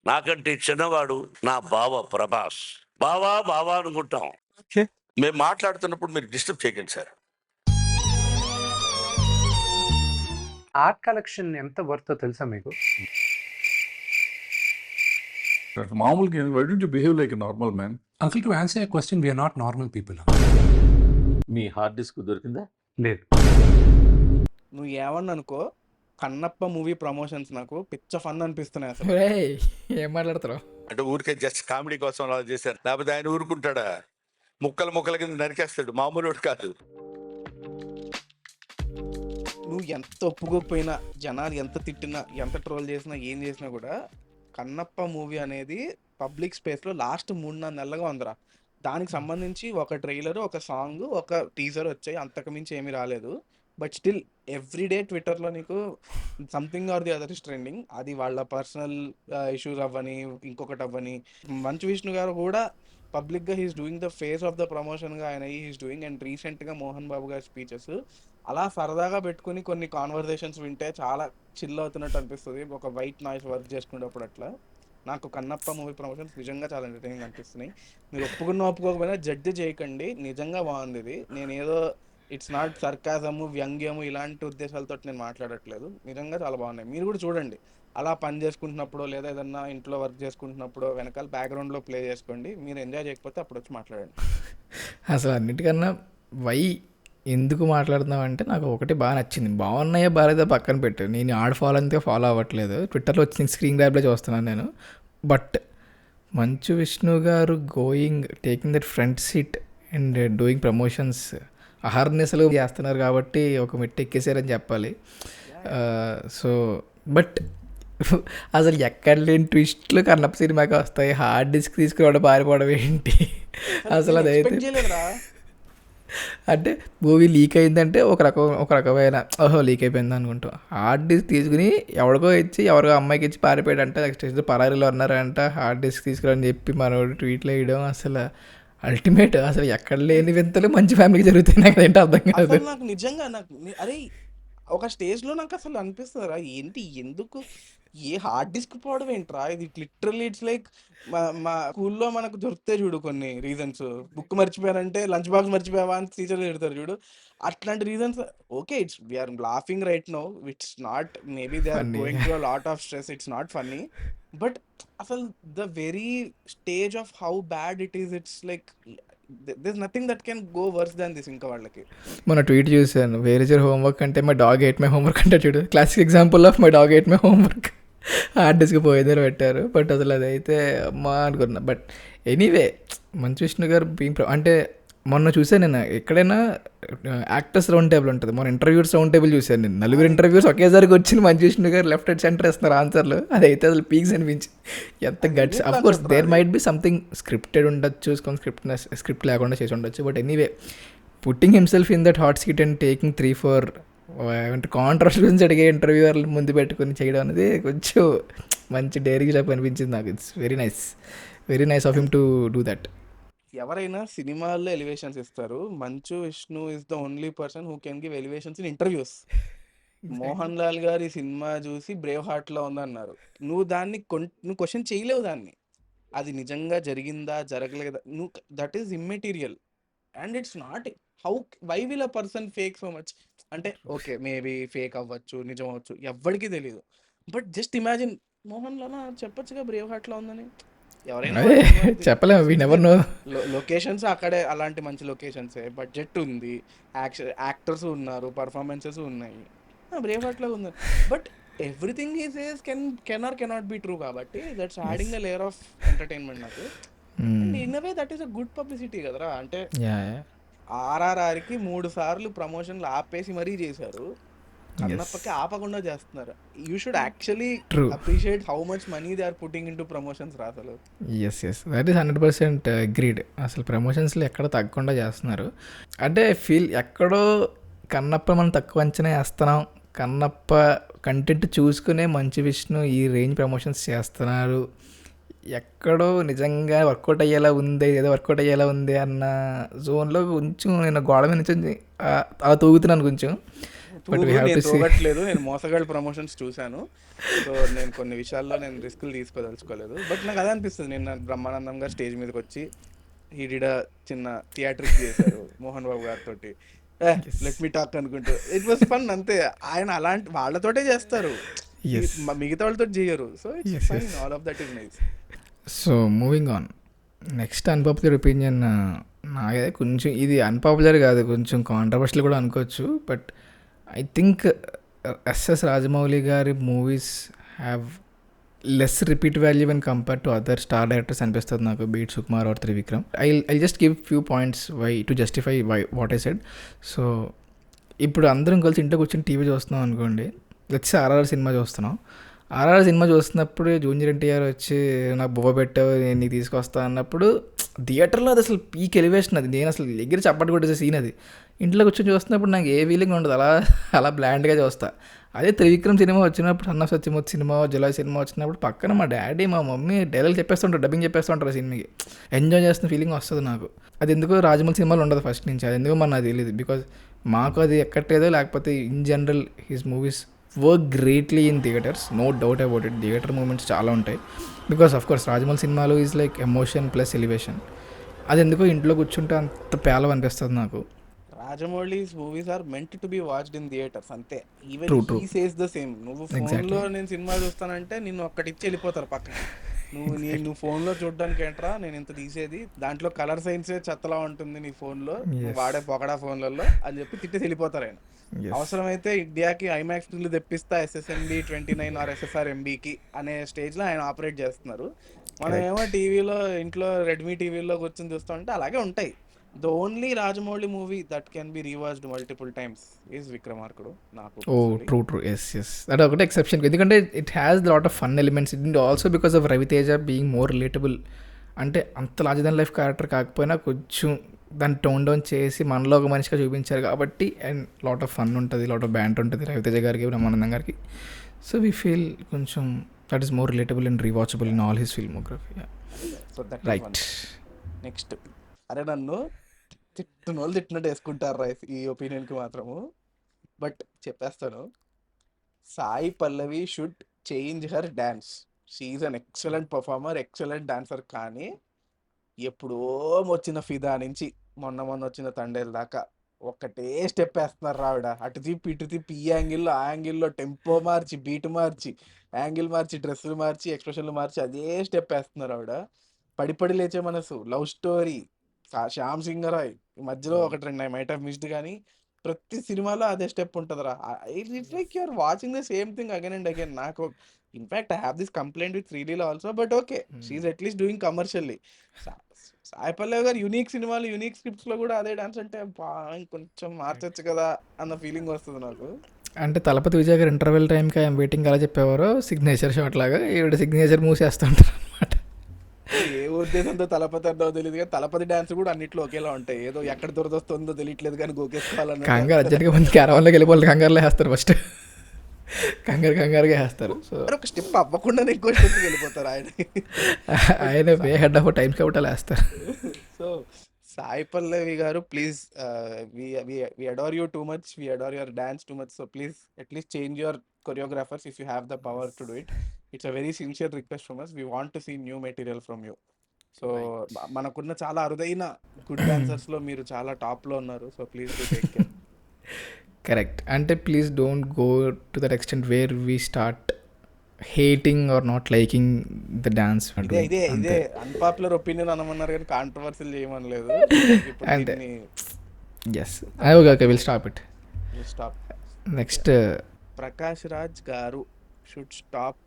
నాకంటే చిన్నవాడు నా బావ ప్రభాస్. బావా బావా అనుకుంటాం. ఓకే. మేము మాట్లాడుతున్నప్పుడు మీరు డిస్టర్బ్ చేయకండి సార్. ఆర్ట్ కలెక్షన్ ఎంత వర్తో తెలుసా మీకు? మామూలుగా why don't you behave like a normal man? Uncle, to answer your question, we are not normal people. Me hard disk దొరికిందా? లేదు. నువ్వు ఏమన్నా అనుకో, కన్నప్ప మూవీ ప్రమోషన్స్ నాకు పిచ్చ ఫన్ అనిపిస్తున్నాయి అసలు. ఏయ్, ఏం మాట్లాడుతున్నావు? అంటే ఊరికే జస్ట్ కామెడీ కోసం అలా చేశారు, లేకపోతే ఆయన ఊరుకుంటాడా? ముక్కల ముక్కల కింద నరికేస్తాడు, మామూలు కాదు. నువ్వు ఎంత ఒప్పుకోకపోయినా, జనాలు ఎంత తిట్టినా, ఎంత ట్రోల్ చేసినా, ఏం చేసినా కూడా కన్నప్ప మూవీ అనేది పబ్లిక్ స్పేస్లో లాస్ట్ 3-4 నెలలుగా ఉందిరా. దానికి సంబంధించి ఒక ట్రైలర్, ఒక సాంగ్, ఒక టీజర్ వచ్చాయి, అంతకు మించి ఏమీ రాలేదు. బట్ స్టిల్ ఎవ్రీడే ట్విట్టర్లో నీకు something or the other is trending. అది వాళ్ళ పర్సనల్ ఇష్యూస్ అవ్వని, ఇంకొకటి అవ్వని. మంచు విష్ణు గారు కూడా పబ్లిక్గా he's doing the face of the ప్రమోషన్గా ఆయన హీస్ డూయింగ్. అండ్ రీసెంట్గా మోహన్ బాబు గారి స్పీచెస్ అలా సరదాగా పెట్టుకుని కొన్ని కాన్వర్జేషన్స్ వింటే చాలా చిల్ అవుతున్నట్టు అనిపిస్తుంది, ఒక వైట్ నాయిస్ వర్క్ చేసుకునేటప్పుడు. అట్లా నాకు కన్నప్ప మూవీ ప్రమోషన్స్ నిజంగా చాలా ఎంటర్టైనింగ్ అనిపిస్తున్నాయి. మీరు ఒప్పుకోకపోయినా జడ్జి చేయకండి, నిజంగా బాగుంది ఇది. నేను ఏదో ఇట్స్ నాట్ సర్కాజము, వ్యంగ్యము ఇలాంటి ఉద్దేశాలతో నేను మాట్లాడట్లేదు, నిజంగా చాలా బాగున్నాయి. మీరు కూడా చూడండి, అలా పని చేసుకుంటున్నప్పుడు లేదా ఏదన్నా ఇంట్లో వర్క్ చేసుకుంటున్నప్పుడు వెనకాల బ్యాక్గ్రౌండ్లో ప్లే చేసుకోండి. మీరు ఎంజాయ్ చేయకపోతే అప్పుడు వచ్చి మాట్లాడండి. అసలు అన్నిటికన్నా ఎందుకు మాట్లాడుతున్నావు అంటే, నాకు ఒకటి బాగా నచ్చింది. బాగున్నాయో బాగాలేదో పక్కన పెట్టు, నేను ఆడ ఫాలో అంతే ఫాలో అవ్వట్లేదు, ట్విట్టర్లో వచ్చిన స్క్రీన్ గ్రాబ్లో చూస్తున్నాను నేను. బట్ మంచు విష్ణు గారు taking that front seat and doing promotions అహర్నిశలు చేస్తున్నారు కాబట్టి ఒక మెట్టు ఎక్కేసారని చెప్పాలి. సో బట్ అసలు ఎక్కడ లేని ట్విస్ట్లు కన్నప్ప సినిమాకి వస్తాయి. హార్డ్ డిస్క్ తీసుకురావడం, పారిపోవడం ఏంటి అసలు అదైతే. అంటే మూవీ లీక్ అయిందంటే ఒక రకమైన లీక్ అయిపోయింది అనుకుంటాం. హార్డ్ డిస్క్ తీసుకుని ఎవరికో ఇచ్చి అమ్మాయికి ఇచ్చి పారిపోయాడు అంటే, నెక్స్ట్ పరారీలో ఉన్నారంట, హార్డ్ డిస్క్ తీసుకురని చెప్పి మనోడు ట్వీట్లు వేయడం అసలు అల్టిమేట్. అసలు ఎక్కడ లేని వింతలు మంచి ఫ్యామిలీకి జరుగుతున్నాయి కదేంటి అర్థం కాదు నాకు నిజంగా. అరే ఒక స్టేజ్లో నాకు అసలు అనిపిస్తుందిరా, ఏంటి ఎందుకు ఏ హార్డ్ డిస్క్ పోవడం ఏంట్రా, ఇది లిటరల్లీ ఇట్స్ లైక్ మా స్కూల్లో మనకు దొరికితే చూడు కొన్ని రీజన్స్. బుక్ మర్చిపోయారంటే లంచ్ బాక్స్ మర్చిపోయావా అని టీచర్లు తిడతారు చూడు, అట్లాంటి reasons. Okay, it's we're laughing right now, it's not, maybe they are going to a lot of stress, it's not funny. But అసలు the very stage of how bad it is, it's like there's nothing that can go worse than this. ఇంకా వాళ్ళకి మొన్న tweet చూసాను, where is your homework అంటే my dog ate my homework అంటే చూడు, classic example of my dog ate my homework. Hard disk పోయేదారు పెట్టారు. But అసలు అదైతే అమ్మా అనుకున్నా. బట్ ఎనీవే మంచు విష్ణు గారు అంటే మొన్న చూసాను నేను, ఎక్కడైనా యాక్టర్స్ రౌండ్ టేబుల్ ఉంటుంది, మొన్న ఇంటర్వ్యూస్ రౌండ్ టేబుల్ చూసాను నేను. 4 ఇంటర్వ్యూస్ ఒకేసారికి వచ్చింది, మంచు విష్ణు గారు లెఫ్ట్ అండ్ సెంటర్ ఇస్తున్నారు ఆన్సర్లు. అదైతే అసలు పీక్స్ అనిపించి ఎంత guts. Of course there might be something scripted ఉండొచ్చు, స్క్రిప్ట్ లేకుండా చేసి ఉండొచ్చు. But anyway putting himself in that hot seat and taking 3-4 controversies అడిగే ఇంటర్వ్యూవర్లు ముందు పెట్టుకుని చేయడం అనేది కొంచెం మంచి డేరింగ్ జాబ్ అనిపించింది నాకు. It's very nice of him to do that. ఎవరైనా సినిమాల్లో ఎలివేషన్స్ ఇస్తారు, Manchu Vishnu is the only person who can give elevations in interviews. Mohan Lal గారి సినిమా చూసి బ్రేవ్ హార్ట్ లో ఉందన్నారు, నువ్వు క్వశ్చన్ చేయలేవు దాన్ని, అది నిజంగా జరిగిందా జరగలేదా, నువ్వు that is immaterial. And it's not why will a person fake so much అంటే, ఓకే మేబీ ఫేక్ అవ్వచ్చు, నిజం అవ్వచ్చు, ఎవ్వడికి తెలియదు. But just imagine Mohan Lal చెప్పొచ్చుగా బ్రేవ్ హార్ట్ లో ఉందని. ఎవరైనా చెప్పలేము, వి నెవర్ నో. లొకేషన్స్ అక్కడే అలాంటి మంచి లొకేషన్సే, బడ్జెట్ ఉంది, యాక్టర్స్ ఉన్నారు, పర్ఫార్మెన్సెస్ ఉన్నాయి, బ్రేవ్ హార్ట్ లో ఉంది. But everything he says cannot be true, కాబట్టి that's adding a layer of entertainment నాకు. In a way that is a good publicity కదరా. అంటే RRRకి 3 సార్లు ప్రమోషన్లు ఆపేసి మరీ చేశారు, కన్నప్పకి ఆపకుండా చేస్తున్నారు. You should actually appreciate how much money they are putting in to promotions రా అసలు. Yes that is 100% agreed. అసలు ప్రమోషన్స్లో ఎక్కడ తగ్గకుండా చేస్తున్నారు. అంటే ఎక్కడో కన్నప్ప మనం తక్కువ అంచనా వేస్తున్నాం, కన్నప్ప కంటెంట్ చూసుకునే మంచు విష్ణు ఈ రేంజ్ ప్రమోషన్స్ చేస్తున్నారు, ఎక్కడో నిజంగా వర్కౌట్ అయ్యేలా ఉంది, ఏదో వర్కౌట్ అయ్యేలా ఉంది అన్న జోన్లో కొంచెం నేను గోడ మీద నుంచి అలా తూగుతున్నాను కొంచెం. But we have నేను to see. తోగట్లేదు, నేను మోసగాళ్ళ ప్రమోషన్స్ చూశాను. సో నేను కొన్ని విషయాల్లో నేను రిస్కులు తీసుకోదలుచుకోలేదు. బట్ నాకు అదే అనిపిస్తుంది, నేను బ్రహ్మానందం గారు స్టేజ్ మీదకి వచ్చి హీడిడ చిన్న థియేటర్కి చేశారు మోహన్ బాబు గారితో, లెట్ మీ టాక్ అనుకుంటూ, ఇట్ వాస్ ఫన్ అంతే. ఆయన అలాంటి వాళ్ళతోటే చేస్తారు, Yes. మిగతా వాళ్ళతో చేయరు. So Yes, it's fine, yes. All of that is nice. So moving on, next unpopular opinion నాకైతే కొంచెం ఇది అన్పాపులర్ కాదు, కొంచెం కాంట్రవర్షియల్ కూడా అనుకోవచ్చు. But I think SS Rajamouli గారి movies have less repeat value when compare to other star directors అనిపిస్తుంది నాకు, be it Sukumar or Trivikram. I just give few points why to justify why what I said. So ఇప్పుడు అందరం కలిసి ఇంట్లో కూర్చొని టీవీ చూస్తున్నాం అనుకోండి, లెట్స్ ఆర్ఆర్ సినిమా చూస్తున్నాం. ఆర్ఆర్ సినిమా చూస్తున్నప్పుడు జూనియర్ ఎన్టీఆర్ వచ్చి నాకు బువ్వ పెట్టావు నేను నీకు తీసుకొస్తా అన్నప్పుడు థియేటర్లో అది అసలు పీక్ ఎలివేషన్, అది నేను అసలు దగ్గర చప్పటి కొట్టేసే సీన్ అది. ఇంట్లో కూర్చొని చూస్తున్నప్పుడు నాకు ఏ ఫీలింగ్ ఉండదు, అలా బ్లాండ్గా చూస్తా. అదే త్రివిక్రమ్ సినిమా వచ్చినప్పుడు, సన్న సత్యమూర్తి సినిమా, జులై సినిమా వచ్చినప్పుడు పక్కన మా డాడీ మా మమ్మీ డైలాగ్ చెప్పేస్తుంటారు, డబ్బింగ్ చెప్పేస్తుంటారు, సినిమాకి ఎంజాయ్ చేస్తున్న ఫీలింగ్ వస్తుంది నాకు. అది ఎందుకో రాజమౌళి సినిమాలో ఉండదు ఫస్ట్ నుంచి, అది ఎందుకో మన నాకు తెలియదు. బికాజ్ మాకు అది ఎక్కట్లేదో లేకపోతే in general his movies work greatly in theatres, no doubt about it. Theatre moments చాలా ఉంటాయి బికాస్ ఆఫ్ కోర్స్ రాజమౌళి సినిమాలో is like emotion plus elevation. అది ఎందుకో ఇంట్లో కూర్చుంటే అంత పేలవ అనిపిస్తుంది నాకు. రాజమౌళి's movies are meant to be watched in theaters అంతే. Even True, true. he says the same. నువ్వు Exactly. ఫోన్లో నేను సినిమా చూస్తానంటే నిన్ను ఒక్కటిచ్చి వెళ్ళిపోతారు పక్కన. నువ్వు ఫోన్లో చూడడానికి ఏంట్రా నేను ఇంత తీసేది, దాంట్లో కలర్ సైన్సే చెత్తలా ఉంటుంది నీ ఫోన్లో, నువ్వు వాడే పొగడా ఫోన్లలో అని చెప్పి తిట్టి వెళ్ళిపోతారు ఆయన. Yes. అవసరమైతే ఇండియాకి ఐమాక్స్ లు తెప్పిస్తా SSMB 29 ఆర్ SSR-MBకి అనే స్టేజ్లో ఆయన ఆపరేట్ చేస్తున్నారు. మనం ఏమో టీవీలో ఇంట్లో రెడ్మీ టీవీలో కూర్చొని చూస్తూ ఉంటే అలాగే ఉంటాయి. The only Rajamouli movie that can be rewatched multiple times is విక్రమార్కుడు నాకు. ఓ ట్రూ ఎస్ దట్ ఒకటే ఎక్సెప్షన్, ఎందుకంటే it has lot of fun elements. It also because of Raviteja being more relatable. అంటే అంత లార్జర్ దెన్ లైఫ్ క్యారెక్టర్ కాకపోయినా కొంచెం దాన్ని tone down చేసి మనలో ఒక మనిషిగా చూపించారు కాబట్టి, అండ్ లాట్ ఆఫ్ ఫన్ ఉంటుంది, లాట్ ఆఫ్ బ్యాంట్ ఉంటుంది రవితేజ గారికి, బ్రహ్మానందం గారికి. సో వీ ఫీల్ కొంచెం that is more relatable and rewatchable in all his filmography. So that right. Next, అరే నన్ను తిట్టినోళ్ళు తిట్టినట్టు వేసుకుంటారు ఈ ఒపీనియన్కి మాత్రము. బట్ చెప్పేస్తాను, Sai Pallavi should change her dance. She's an excellent performer, excellent dancer. కానీ ఎప్పుడో వచ్చిన ఫిదా నుంచి మొన్న వచ్చిన తండేల దాకా ఒకటే స్టెప్ వేస్తున్నారు ఆవిడ. అటు తిప్పి ఇటు తిప్పి, ఈ యాంగిల్లో ఆ యాంగిల్లో టెంపో మార్చి, బీట్ మార్చి, యాంగిల్ మార్చి, డ్రెస్సులు మార్చి, ఎక్స్ప్రెషన్లు మార్చి అదే స్టెప్ వేస్తున్నారు ఆవిడ. పడి లేచే మనసు, లవ్ స్టోరీ, శ్యామ్ సింగరాయ్, ఈ మధ్యలో ఒకటి రెండు ఐ మైట్ హావ్ మిస్డ్, కానీ ప్రతి సినిమాలో అదే స్టెప్ ఉంటుందిరా. It's like you're watching the same thing again and again. నాకు in fact I have this complaint with Sreeleela also, but okay she's at least doing commercially. Sai Pallavi garu unique సినిమాలు, యూనిక్ స్క్రిప్ట్స్ లో కూడా అదే డాన్స్ అంటే కొంచెం మార్చొచ్చు కదా అన్న ఫీలింగ్ వస్తుంది నాకు. అంటే తలపతి విజయ్ గారు ఇంటర్వెల్ టైంకి ఐఎమ్ వెయిటింగ్ అలా చెప్పేవారు, సిగ్నేచర్ షాట్ లాగా ఈవిడ సిగ్నేచర్ మూసేస్తుంటారు అనమాట. ఏ ఉద్దేశంతో తలపతి అన్నో తెలియదు కానీ తలపతి డాన్స్ కూడా అన్నిట్లో ఒకేలా ఉంటాయి. ఏదో ఎక్కడ దొరదొస్తుందో తెలియట్లేదు కానీ గోకేసుకోవాలన్న కంగారు అర్జెంట్గా మంది క్యారవాన్లోకి వెళ్ళిపోవాలి, కంగారులో వేస్తారు ఫస్ట్, కంగారుగా వేస్తారు. సో ఒక స్టెప్ అవ్వకుండానే ఇంకో స్టెప్కి వెళ్ళిపోతారు ఆయన. ఆయన వే హెడ్ ఆఫ్ టైం కాబట్టి అలా వేస్తారు. సో సాయి పల్లవి గారు, please, we adore you too much, we adore your dance too much. So please at least change your choreographers if you have the power to do it. It's a very sincere request from us. We want to see new material from you. So మనకున్న చాలా అరుదైన good dancers లో మీరు చాలా top లో ఉన్నారు. So please do take care. Correct. అంటే please don't go to that extent where we start hating or not liking the dance. ఇదే అన్పాపులర్ ఒపీనియన్ అనమన్నారు కానీ కాంట్రవర్సీలు చేయమనలేదు. అంతే. Yes, okay, will stop it. Next, Prakash Raj garu should stop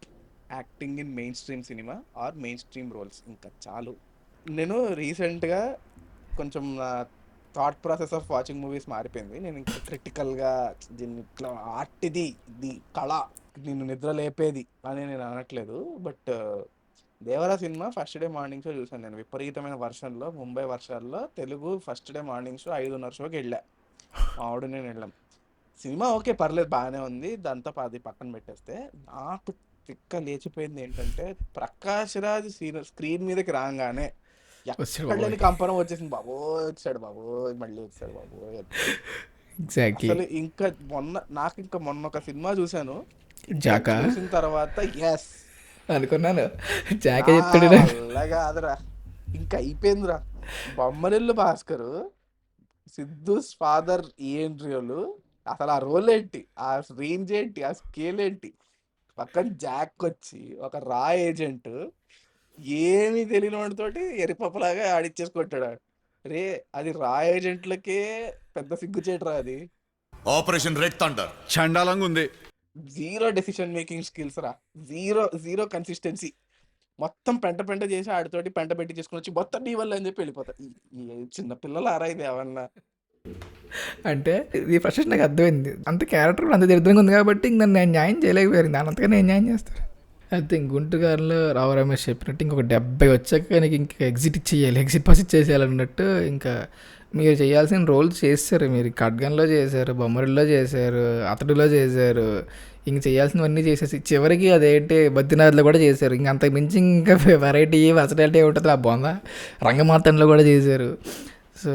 acting in mainstream cinema or mainstream roles. ఇంకా చాలు. నేను రీసెంట్గా కొంచెం thought process of watching movies మారిపోయింది. నేను ఇంకా క్రిటికల్గా దీన్ని ఇట్లా ఆర్టిది, ఇది కళ, నిన్ను నిద్ర లేపేది అని నేను అనట్లేదు. బట్ దేవరా సినిమా ఫస్ట్ డే మార్నింగ్ షో చూసాను నేను. విపరీతమైన వర్షంలో, ముంబై వర్షాల్లో Telugu first day morning show 5:30 షోకి వెళ్ళా. ఆవిడ నేను వెళ్ళాం. సినిమా ఓకే, పర్లేదు, బాగానే ఉంది. దాంతో అది పక్కన పెట్టేస్తే నాకు తిక్క లేచిపోయింది ఏంటంటే, ప్రకాష్ రాజ్ స్క్రీన్ మీదకి రాగానే ఎక్కడ లేని కంపనం వచ్చేసింది. బాబోయ్ వచ్చాడు, బాబోయ్ మళ్ళీ వచ్చాడు, బాబోయ్. ఎగ్జాక్ట్లీ. అసలు ఇంకా మొన్న ఒక సినిమా చూశాను. ఇంకా జాకా చూసిన తర్వాత ఎస్ అనుకున్నాను, జాకే నా చెప్తాడు. వల్ల కాదురా, ఇంకా అయిపోయిందిరా. బొమ్మరిల్లు భాస్కర్, సిద్ధు ఫాదర్ ఏంట్రియోలు, అసలు ఆ రోల్ ఏంటి, ఆ రేంజ్ ఏంటి, ఆ స్కేల్ ఏంటి. పక్కన జాక్ వచ్చి ఒక రా ఏజెంట్ ఏమీ తెలియని వాడితోటి ఎరిపప్పలాగా ఆడిచ్చేసుకుంటాడు. రే అది రా ఏజెంట్లకే పెద్ద సిగ్గుచేటరా అది. ఆపరేషన్ రెడ్ థండర్ చండాలంగా ఉంది. జీరో డెసిషన్ మేకింగ్ స్కిల్స్ రా, జీరో జీరో కన్సిస్టెన్సీ. మొత్తం పెంట చేసి ఆడితోటి పెంట పెట్టి చేసుకుని వచ్చి మొత్తం నీ వల్ల అని చెప్పి వెళ్ళిపోతారు. చిన్న పిల్లలు ఆరా ఇది ఏమన్నా. అంటే ఈ ఫస్ట్ నాకు అర్థమైంది, అంత క్యారెక్టర్ కూడా అంత దరిద్రంగా ఉంది కాబట్టి ఇంక నన్ను నేను న్యాయం చేయలేకపోయారు. దాని అంతగా నేను న్యాయం చేస్తారు. అయితే గుంటూరు గారిలో రావు రమేష్ చెప్పినట్టు ఇంకొక 70 వచ్చాక నీకు ఇంకా ఎగ్జిట్ ఇచ్చేయాలి, ఎగ్జిట్ పాస్ ఇచ్చేసేయాలన్నట్టు ఇంకా మీరు చేయాల్సిన రోల్స్ చేస్తారు. మీరు ఖడ్గన్లో చేశారు, బొమ్మరిలో చేశారు, అతడిలో చేశారు, ఇంక చేయాల్సినవన్నీ చేసేసి చివరికి అదేంటి బద్రీనాథ్లో కూడా చేశారు. ఇంక అంతకు మించి ఇంకా వెరైటీ వర్సటాలిటీ ఉంటుంది ఆ బొంద. రంగమార్తనలో కూడా చేశారు. సో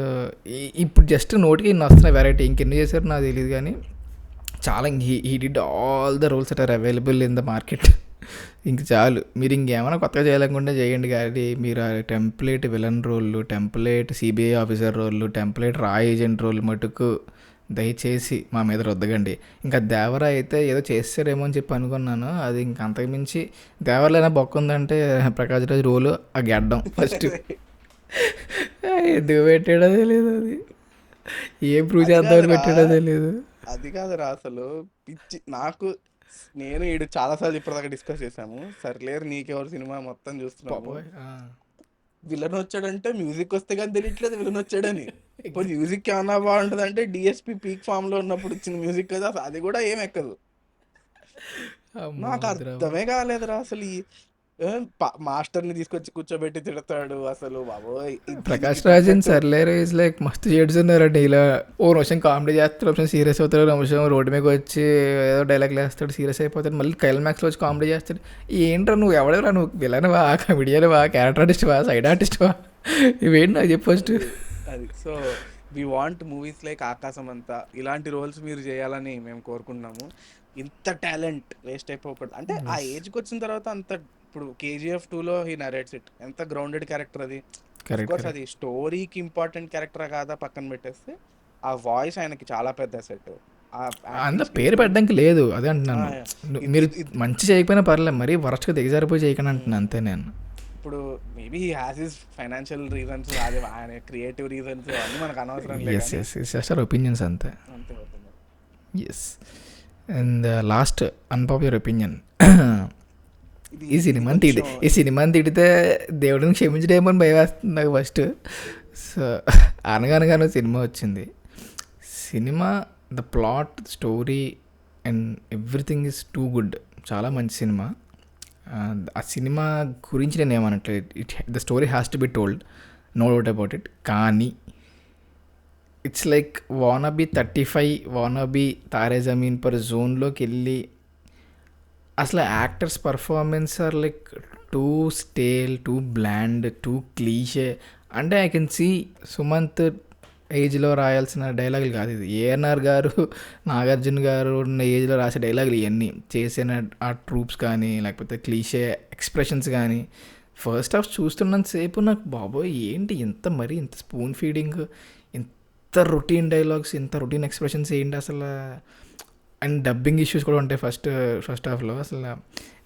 ఇప్పుడు జస్ట్ నోటికి ఇన్ని వస్తున్నాయి వెరైటీ, ఇంకెన్ని చేశారు నాకు తెలియదు కానీ చాలా he did all the roles that are available in the market. ఇంక చాలు, మీరు ఇంకేమైనా కొత్తగా చేయాలనుకుంటే చేయండి. కానీ మీరు ఆ టెంప్లెట్ విలన్ రోళ్ళు, టెంప్లెట్ సిబిఐ ఆఫీసర్ రోళ్ళు, టెంప్లెట్ రా ఏజెంట్ రోల్ మటుకు దయచేసి మా మీద రుద్దగండి. ఇంకా దేవరా అయితే ఏదో చేస్తారేమో అని చెప్పి అనుకున్నాను. అది ఇంక అంతకుమించి దేవరలైనా బొక్క ఉందంటే ప్రకాష్ రాజ్ రోలు ఆ గెడ్డం ఫస్ట్ ఎందుకు పెట్టాడో తెలియదు, అది ఏం ప్రూవ్ చేద్దామని పెట్టాడో తెలియదు. అది కాదురా అసలు పిచ్చి నాకు. నేను ఈడు చాలాసార్లు ఇప్పటిదాకా డిస్కస్ చేసాము. సర్లేరు నీకెవరు సినిమా మొత్తం చూస్తున్నాము. విలన్ వచ్చాడంటే మ్యూజిక్ వస్తే కానీ తెలియట్లేదు విలన్ వచ్చాడని. ఇప్పుడు మ్యూజిక్ ఏమన్నా బాగుంటుంది అంటే డిఎస్పి పీక్ ఫామ్ లో ఉన్నప్పుడు ఇచ్చిన మ్యూజిక్ కదా, అది కూడా ఏం ఎక్కదు. నాకు అర్థమే కాలేదురా అసలు. మాస్టర్ ని తీసుకొచ్చి కూర్చోబెట్టి తిడతాడు అసలు. బాబోయ్ ప్రకాష్ రాజన్ సర్లేరు ఈజ్ లైక్ మస్తు షేడ్స్ ఉన్నారండి. ఇలా ఓ నిమిషం కామెడీ చేస్తాడు, నిమిషం సీరియస్ అవుతాడు, నిమిషం రోడ్డు మీద వచ్చి ఏదో డైలాగ్ వేస్తాడు, సీరియస్ అయిపోతాడు, మళ్ళీ క్లైమాక్స్లో వచ్చి కామెడీ చేస్తాడు. ఏంట్రా నువ్వు ఎవడెవరా, నువ్వు విలన్వా, కమెడియన్వా, క్యారెక్టర్ ఆర్టిస్ట్వా, సైడ్ ఆర్టిస్ట్వా, ఇవేంటి నాకు చెప్పు ఫస్ట్. అది so we want movies like Aakasamantha ఇలాంటి రోల్స్ మీరు చేయాలని మేము కోరుకుంటున్నాము. ఇంత టాలెంట్ వేస్ట్ అయిపోకూడదు. అంటే ఆ ఏజ్కి వచ్చిన తర్వాత అంత, ఇప్పుడు KGF 2లో హీ నరేట్స్ ఇట్, ఎంత గ్రౌండెడ్ క్యారెక్టర్ అది. అది స్టోరీకి ఇంపార్టెంట్ క్యారెక్టర్ కాదా పక్కన పెట్టేస్తే, ఆ వాయిస్ ఆయనకి చాలా పెద్ద సెట్. అంత పేరు పెట్టడానికి లేదు, అదే అంటున్నాను. మీరు మంచి చేయకపోయినా పర్లేదు, మరీ వరస్ట్గా దిగజారిపోయి చేయకండి అంటున్నాను అంతే నేను. ఇప్పుడు maybe he has his financial reasons, అదే ఆయన క్రియేటివ్ రీజన్స్, అన్నీ మనకు అనవసరం లేదు. జస్ట్ ఒపీనియన్స్ అంతే. అంతే అవుతుంది. Yes. And last unpopular opinion, ఈ సినిమాని తిడితే దేవుడిని క్షమించడేమో అని భయం వేస్తుంది నాకు ఫస్ట్. సో అనగానగానే సినిమా వచ్చింది. సినిమా the plot, story and everything is too good. చాలా మంచి సినిమా. ఆ సినిమా గురించి నేను ఏమనట్లేదు, the story has to be told, no doubt about it. కానీ it's like wannabe 35, wannabe Taare Zameen Par జోన్లోకి వెళ్ళి అసలు actors performance are like too stale, too bland, two cliche. అంటే ఐ కెన్ సీ సుమంత్ ఏజ్లో రాయాల్సిన డైలాగులు కాదు ఇది. ఏఎన్ఆర్ గారు, నాగార్జున గారు ఉన్న ఏజ్లో రాసే డైలాగులు ఇవన్నీ. చేసిన ఆ ట్రూప్స్ కానీ లేకపోతే క్లీషే ఎక్స్ప్రెషన్స్ కానీ, ఫస్ట్ హాఫ్ చూస్తున్నంతసేపు నాకు బాబోయ్ ఏంటి ఇంత స్పూన్ ఫీడింగ్, ఇంత రొటీన్ డైలాగ్స్, ఇంత రొటీన్ ఎక్స్ప్రెషన్స్ ఏంటి అసలు. అండ్ డబ్బింగ్ ఇష్యూస్ కూడా ఉంటాయి ఫస్ట్ హాఫ్లో. అసలు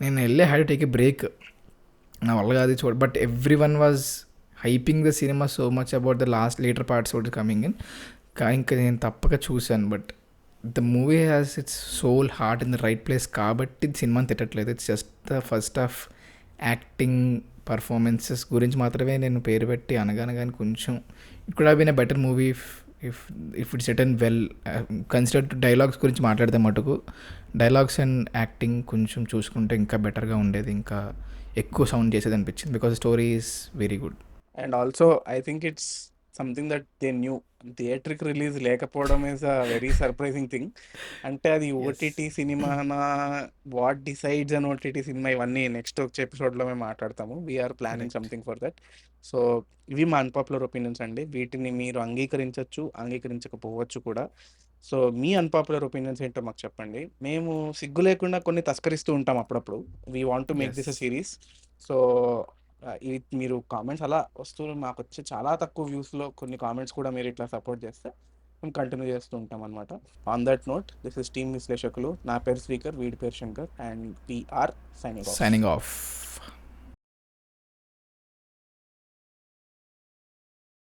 నేను had to take a break, నా వల్ల కాదు చూడ. But everyone was hyping the cinema so much about the later parts what is coming in. ఇంకా నేను తప్పక చూశాను. But the movie has its soul heart in the right place కాబట్టి సినిమాని తిట్టట్లేదు. It's just the first half acting performances గురించి మాత్రమే నేను పేరు పెట్టి అనగానగాని కొంచెం it could have been a better movie if it's return well. Consider dialogues గురించి మాట్లాడితే మటుకు డైలాగ్స్ అండ్ యాక్టింగ్ కొంచెం చూసుకుంటే ఇంకా బెటర్గా ఉండేది, ఇంకా ఎక్కువ సౌండ్ చేసేది అనిపించింది. Because story is very good. And also I think it's something that they knew. Theatric release లేకపోవడం is a very surprising thing. అంటే అది ఓటీటీ సినిమానా, what decides an OTT cinema, ఇవన్నీ నెక్స్ట్ వచ్చే ఎపిసోడ్లో మేము మాట్లాడతాము. We're planning something for that. So ఇవి మా అన్పాపులర్ ఒపీనియన్స్ అండి. వీటిని మీరు అంగీకరించవచ్చు, అంగీకరించకపోవచ్చు కూడా. సో మీ అన్పాపులర్ ఒపీనియన్స్ ఏంటో మాకు చెప్పండి. మేము సిగ్గు లేకుండా కొన్ని తస్కరిస్తూ ఉంటాం అప్పుడప్పుడు. We want to make this a series. So ఇది మీరు కామెంట్స్ అలా వస్తూ మాకు వచ్చే చాలా తక్కువ వ్యూస్లో కొన్ని కామెంట్స్ కూడా మీరు ఇట్లా సపోర్ట్ చేస్తే మేము కంటిన్యూ చేస్తూ ఉంటాం అనమాట. On that note, this is team విశ్లేషకులు. నా పేరు శ్రీకర్, వీడి పేరు Shankar, and we're signing off. Signing of.